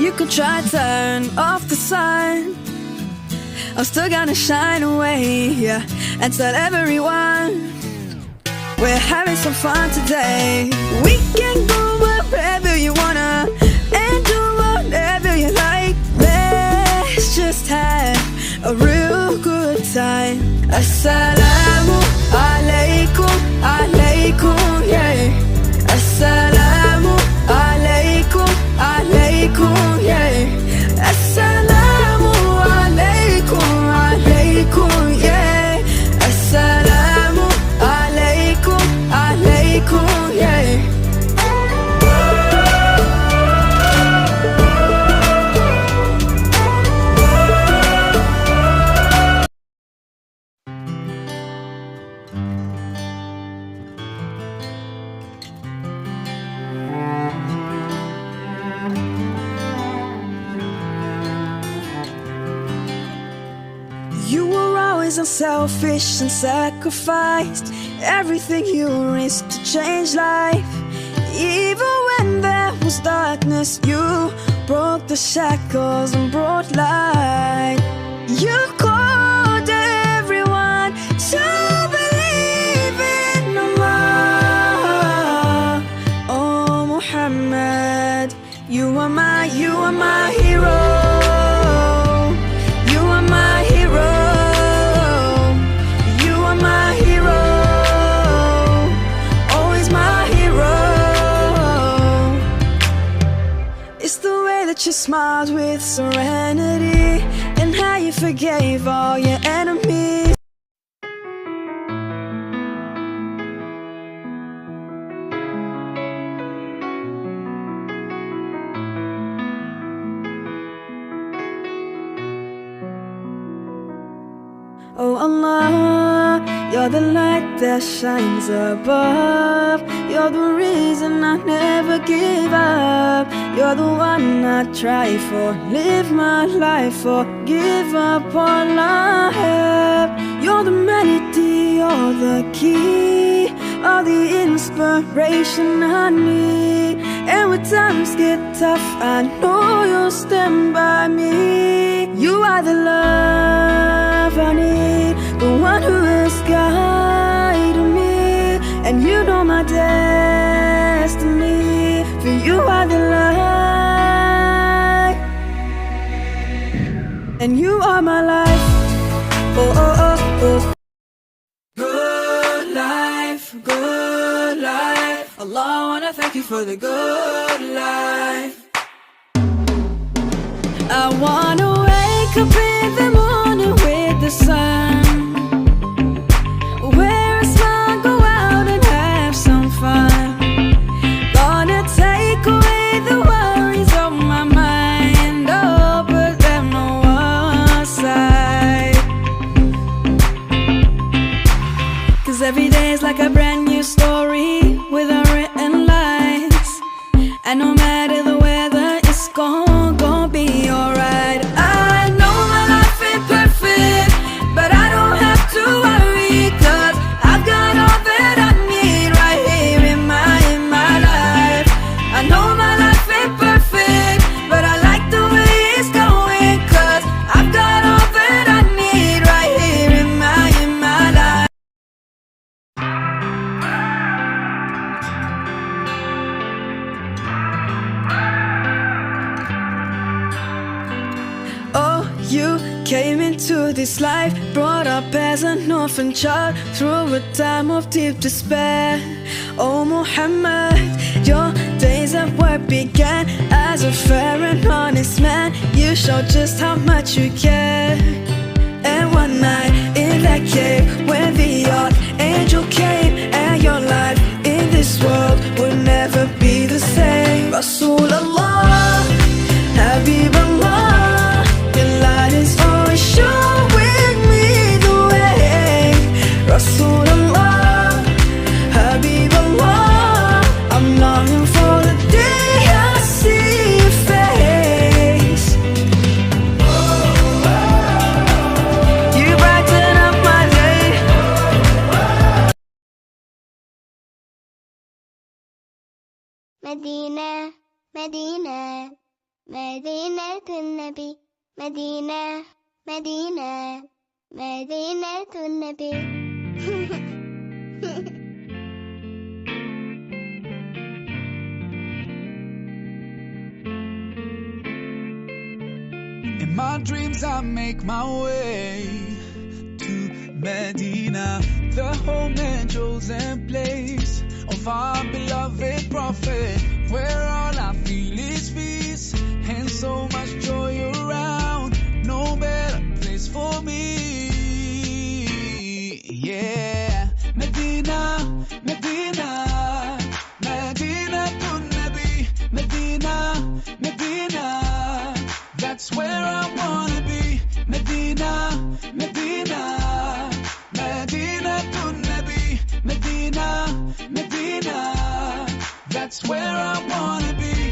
You could try turn off the sun, I'm still gonna shine away, yeah, and tell everyone we're having some fun today. We can go wherever you wanna and do whatever you like. Let's just have a real good time. Assalamu alaikum, alaikum, yeah. Assalamu alaikum, alaikum, yeah. Assalamu alaikum, alaikum, yeah. Assalamu alaikum, alaikum, yeah. You were always unselfish and sacrificed everything you risked to change life. Even when there was darkness, you broke the shackles and brought light. You called everyone to believe in Allah. Oh Muhammad, you are my hero. You are my hero. You are my hero. Always my hero. It's the way that you smiled with serenity and how you forgave all your enemies. Oh Allah, you're the light that shines above. You're the reason I never give up. You're the one I try for, live my life for, give up all I have. You're the melody, you're the key, all the inspiration I need. And when times get tough, I know you'll stand by me. You are the love I need, the one who has guided me, and you know my destiny. For you are the light, and you are my life. Oh, oh, oh, oh. Good life, good life. Allah, I wanna thank you for the good life. I wanna wake up in the morning with the sun, wear a smile, go out and have some fun. Gonna take away the worries on my mind, oh, put them on one side. 'Cause every day is like a brand new story with unwritten lines, and no matter the weather, it's gonna be alright. I know my life ain't perfect, but I don't have to worry, 'cause I've got all that I need right here in my life. I know my life ain't perfect, but I like the way it's going, 'cause I've got all that I need right here in my life. Oh, you came into this life, brought up as an orphan child through a time of deep despair. Oh Muhammad, your days at work began as a fair and honest man. You showed just how much you care. And one night in that cave, when the archangel came, and your life in this world would never be the same. Rasulullah, Habiballah, your light is always showing me the way. Rasulullah, Habiballah, I'm longing for the day I see your face. You brighten up my day. Medina, Medina, مدينة النبي مدينة مدينة مدينة النبي. In my dreams I make my way to Medina, the home and chosen place of our beloved prophet, where all I feel is peace and so much joy around. No better place for me. Yeah, Medina, Medina, Medina to Nabi, Medina, Medina. That's where I wanna be. Medina, Medina, Medina to Nabi, Medina, Medina. That's where I wanna be.